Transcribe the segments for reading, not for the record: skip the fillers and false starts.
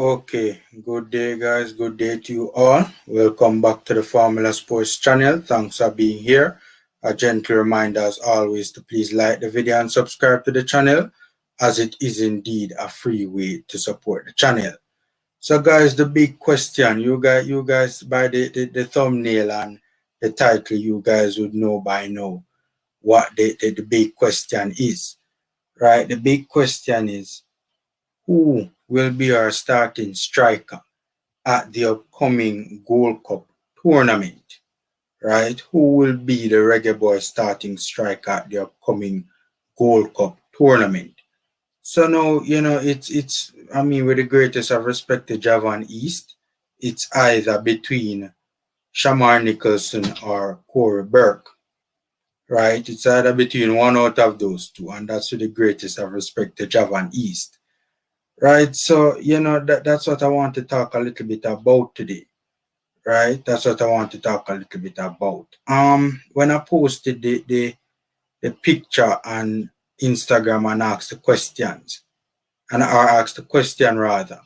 Okay, good day, guys. Good day to you all. Welcome back to the Formula Sports channel. Thanks for being here. A gentle reminder, as always, to please like the video and subscribe to the channel, as it is indeed a free way to support the channel. So, guys, the big question, you guys, by the thumbnail and the title, you guys would know by now what the big question is, right? The big question is, who will be our starting striker at the upcoming Gold Cup tournament, right? Who will be the Reggae Boyz starting striker at the upcoming Gold Cup tournament? So now, it's I mean, with the greatest of respect to Javan East, it's either between Shamar Nicholson or Corey Burke, right? It's either between one out of those two, and that's with the greatest of respect to Javan East. Right, so that's what I want to talk a little bit about today. Right, that's what I want to talk a little bit about. When I posted the picture on Instagram and asked the questions, and I asked the question rather,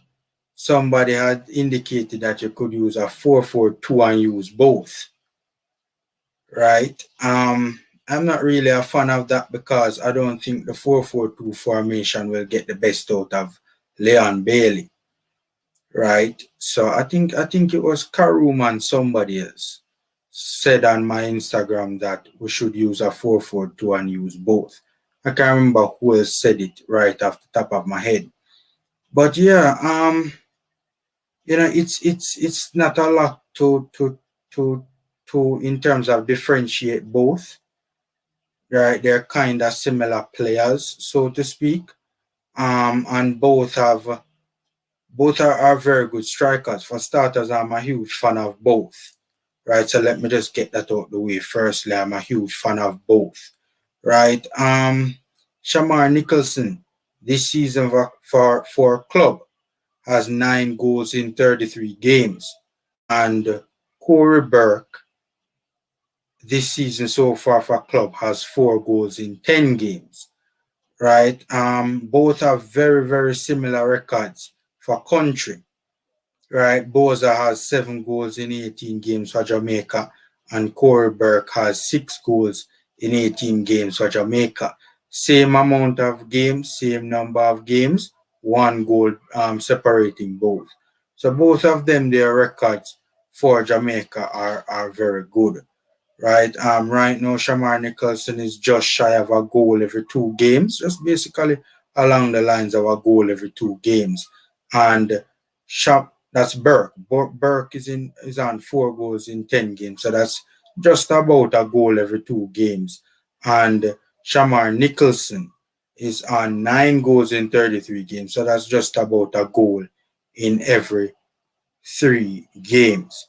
somebody had indicated that you could use a 4-4-2 and use both. Right, I'm not really a fan of that because I don't think the 4-4-2 formation will get the best out of Leon Bailey. Right, so I think it was Karoom and somebody else said on my Instagram that we should use a 4-4-2 and use both. I can't remember who else said it right off the top of my head, but yeah, it's not a lot to in terms of differentiate both. Right, they're kind of similar players, so to speak, and both are very good strikers. For starters, I'm a huge fan of both. Right, so let me just get that out the way. Firstly, I'm a huge fan of both. Right, Shamar Nicholson this season for club has 9 goals in 33 games, and Corey Burke this season so far for club has 4 goals in 10 games. Right, both have very similar records for country. Right, Boza has 7 goals in 18 games for Jamaica, and Corey Burke has 6 goals in 18 games for Jamaica. Same amount of games, same number of games, 1 goal separating both. So both of them, their records for Jamaica are very good. Right, right now Shamar Nicholson is just shy of a goal every 2 games, just basically along the lines of a goal every 2 games, and that's Burke. Burke is on 4 goals in 10 games, so that's just about a goal every 2 games. And Shamar Nicholson is on 9 goals in 33 games, so that's just about a goal in every 3 games.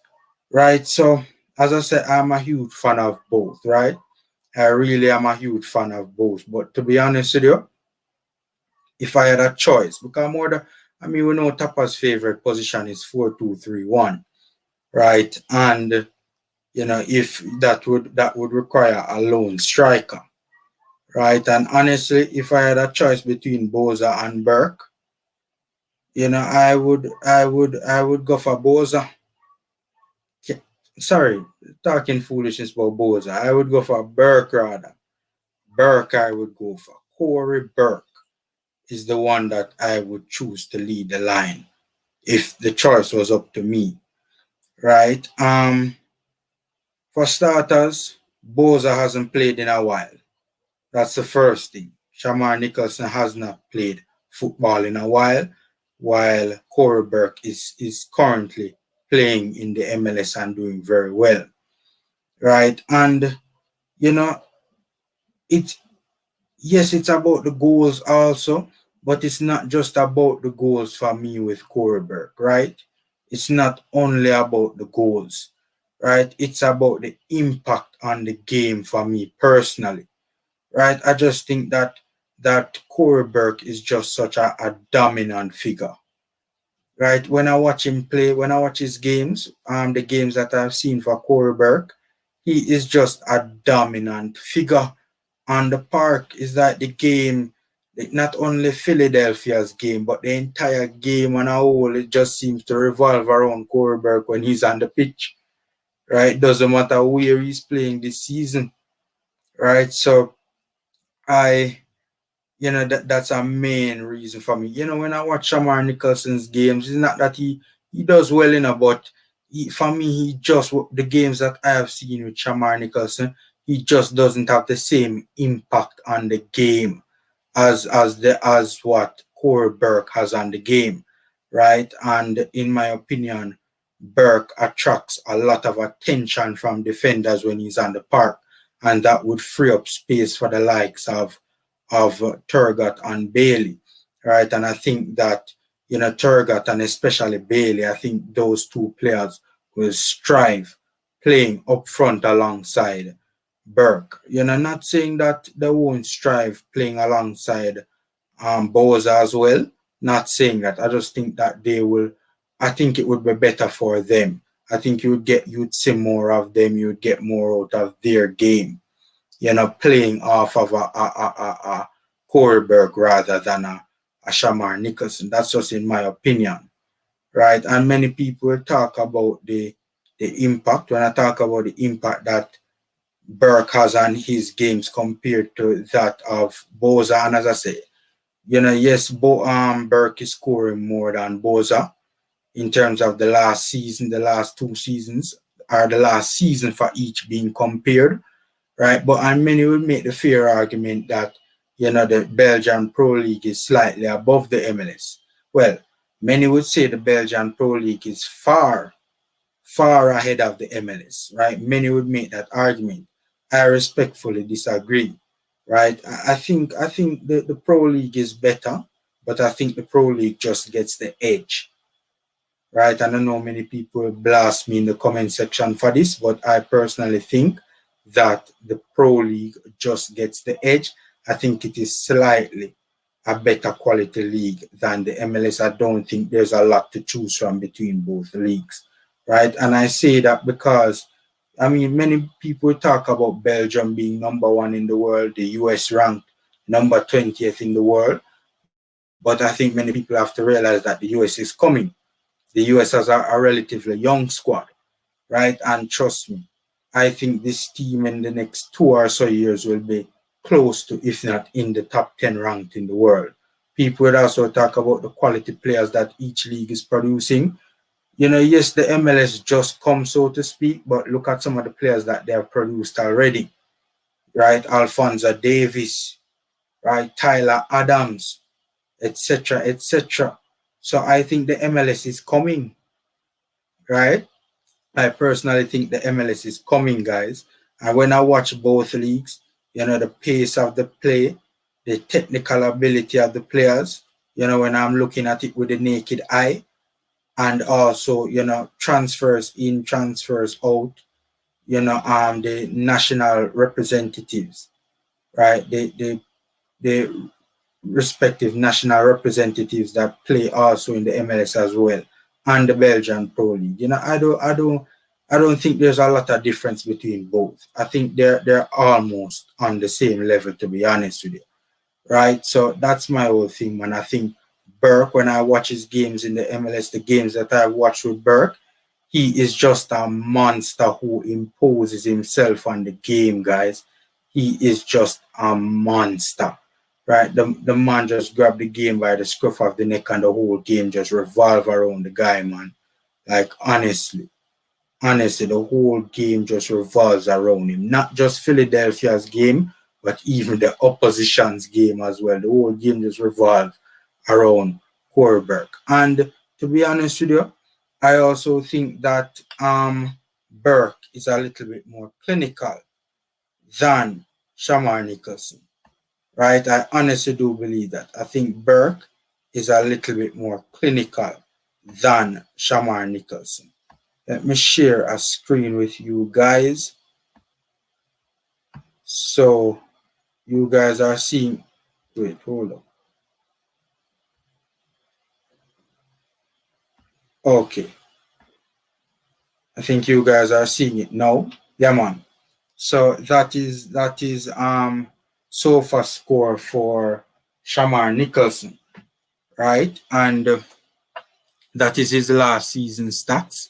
Right, so as I said, I'm a huge fan of both. Right, I really am a huge fan of both. But to be honest with you, if I had a choice, because we know Tapa's favorite position is 4-2-3-1, right? And if that would require a lone striker, right? And honestly, if I had a choice between Boza and Burke, I would go for Boza. Sorry, talking foolishness about Boza. I would go for Burke rather. Burke, I would go for. Corey Burke is the one that I would choose to lead the line if the choice was up to me, right? For starters, Boza hasn't played in a while. That's the first thing. Shamar Nicholson has not played football in a while Corey Burke is currently playing in the MLS and doing very well, right? And you know, it yes, it's about the goals also, but it's not just about the goals for me with Corey Burke, right? It's not only about the goals, right? It's about the impact on the game for me personally, right? I just think that Corey Burke is just such a dominant figure, right? When I watch him play, when I watch his games, the games that I've seen for Corey Burke, he is just a dominant figure on the park. Is that the game not only Philadelphia's game, but the entire game on a whole, it just seems to revolve around Corey Burke when he's on the pitch, right? Doesn't matter where he's playing this season, right? So I, that's a main reason for me. When I watch Shamar Nicholson's games, it's not that he does well but for me, he just, the games that I have seen with Shamar Nicholson, he just doesn't have the same impact on the game as what Corey Burke has on the game, right? And in my opinion, Burke attracts a lot of attention from defenders when he's on the park, and that would free up space for the likes of Turgot and Bailey, right? And I think that Turgot and especially Bailey, I think those two players will strive playing up front alongside Burke. Not saying that they won't strive playing alongside Boza as well. Not saying that. I just think that they will. I think it would be better for them. I think you'd see more of them. You'd get more out of their game. Playing off of a Corey Burke rather than a Shamar Nicholson. That's just in my opinion, right? And many people talk about the impact. When I talk about the impact that Burke has on his games compared to that of Boza. And as I say, yes, Burke is scoring more than Boza in terms of the last season, the last 2 seasons, or the last season for each being compared, right? But and many will make the fair argument that the Belgian Pro League is slightly above the MLS. Well, many would say the Belgian Pro League is far ahead of the MLS, right? Many would make that argument. I respectfully disagree, right? I think the Pro League is better, but I think the Pro League just gets the edge, right? I don't know many people blast me in the comment section for this, but I personally think that the Pro League just gets the edge. I think it is slightly a better quality league than the MLS. I don't think there's a lot to choose from between both leagues, right? And I say that because, many people talk about Belgium being number one in the world, the US ranked number 20th in the world. But I think many people have to realize that the US is coming. The US has a relatively young squad, right? And trust me, I think this team in the next 2 or so years will be close to, if not in the top 10 ranked in the world. People would also talk about the quality players that each league is producing. Yes, the MLS just come, so to speak, but look at some of the players that they have produced already, right? Alphonso Davis, right? Tyler Adams, etc., etc. So I think the MLS is coming, right? I personally think the MLS is coming, guys. And when I watch both leagues, the pace of the play, the technical ability of the players, when I'm looking at it with the naked eye, and also, transfers in, transfers out, the national representatives, right? The respective national representatives that play also in the MLS as well, and the Belgian Pro League. I don't think there's a lot of difference between both. I think they're almost on the same level, to be honest with you, right? So that's my whole thing, man. I think Burke, when I watch his games in the MLS, the games that I watch with Burke, he is just a monster who imposes himself on the game, guys. He is just a monster, right? The man just grabbed the game by the scruff of the neck, and the whole game just revolve around the guy, man. Like, honestly, the whole game just revolves around him. Not just Philadelphia's game, but even the opposition's game as well. The whole game just revolves around Corey Burke. And to be honest with you, I also think that Burke is a little bit more clinical than Shamar Nicholson, right? I honestly do believe that. I think Burke is a little bit more clinical than Shamar Nicholson. Let me share a screen with you guys. So you guys are seeing, wait, hold on. Okay. I think you guys are seeing it now. Yeah, man. So that is SOFA score for Shamar Nicholson, right? And that is his last season stats,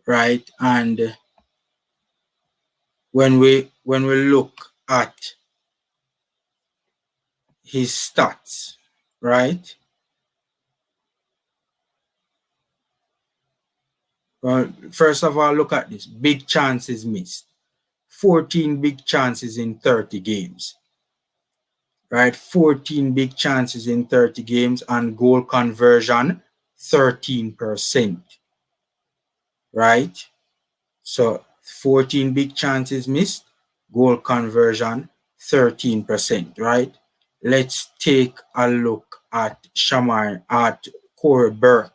right? And when we look at his stats, right? Well, first of all, look at this. Big chances missed. 14 big chances in 30 games, right? 14 big chances in 30 games and goal conversion 13%, right? So 14 big chances missed, goal conversion 13%, right? Let's take a look at Corey Burke.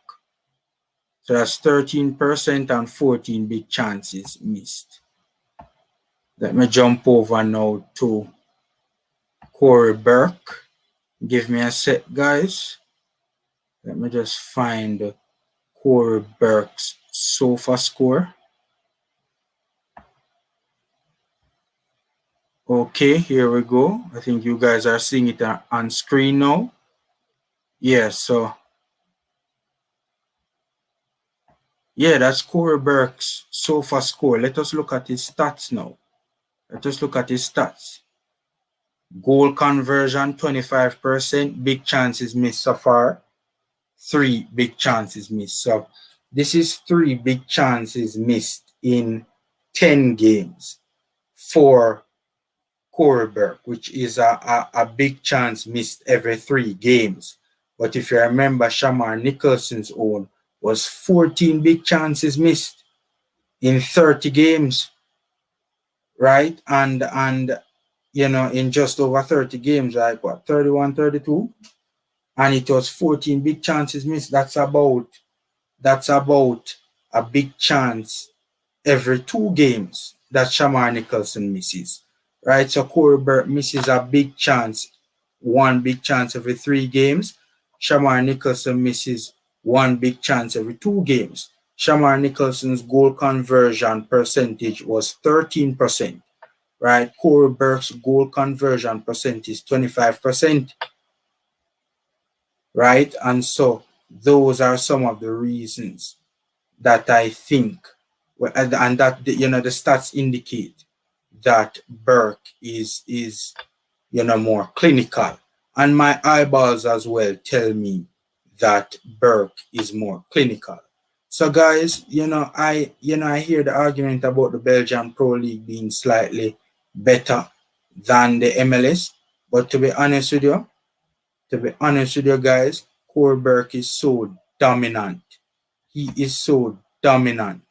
So that's 13% and 14 big chances missed. Let me jump over now to Corey Burke. Give me a sec, guys. Let me just find Corey Burke's sofa score. Okay, here we go. I think you guys are seeing it on screen now. Yeah, so yeah, that's Corey Burke's sofa score. Let us look at his stats now. Let us look at his stats. Goal conversion 25%, big chances missed so far. 3 big chances missed. So this is 3 big chances missed in 10 games for Corey Burke, which is a big chance missed every 3 games. But if you remember, Shamar Nicholson's own was 14 big chances missed in 30 games, right? And in just over 30 games, like what, 31, 32? And it was 14 big chances missed. That's about a big chance every 2 games that Shamar Nicholson misses, right? So Corey Burke misses a big chance, 1 big chance every 3 games. Shamar Nicholson misses 1 big chance every 2 games. Shamar Nicholson's goal conversion percentage was 13%, right? Corey Burke's goal conversion percentage 25%, right? And so those are some of the reasons that I think, and that the stats indicate that Burke is more clinical, and my eyeballs as well tell me that Burke is more clinical. So guys, I hear the argument about the Belgian Pro League being slightly better than the MLS, but to be honest with you guys, Corey Burke is so dominant. He is so dominant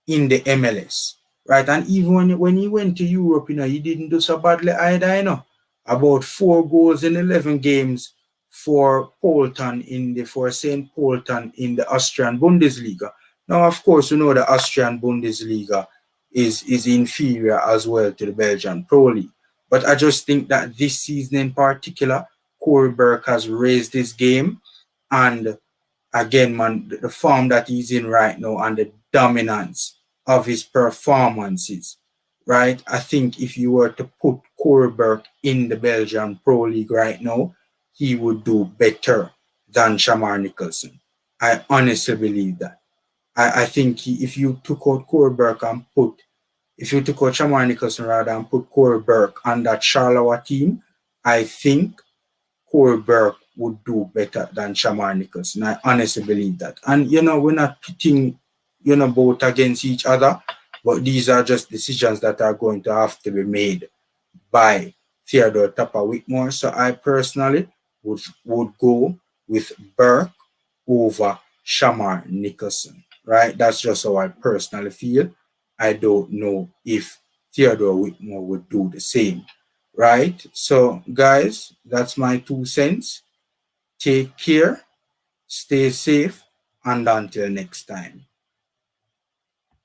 in the MLS, right? And even when he went to Europe, he didn't do so badly either. About 4 goals in 11 games for St. Polten in the Austrian Bundesliga. Now, of course, the Austrian Bundesliga is inferior as well to the Belgian Pro League. But I just think that this season in particular, Corey Burke has raised his game, and again, man, the form that he's in right now and the dominance of his performances, right? I think if you were to put Corey Burke in the Belgian Pro League right now, he would do better than Shamar Nicholson. I honestly believe that. I think if you took out Corey Burke and if you took out Shamar Nicholson rather and put Corey Burke on that Charleroi team, I think Corey Burke would do better than Shamar Nicholson. I honestly believe that. And, we're not pitting, both against each other, but these are just decisions that are going to have to be made by Theodore Tapper Whitmore. So I personally would go with Burke over Shamar Nicholson, right? That's just how I personally feel. I don't know if Theodore Whitmore would do the same, right? So, guys, that's my 2 cents. Take care, stay safe, and until next time.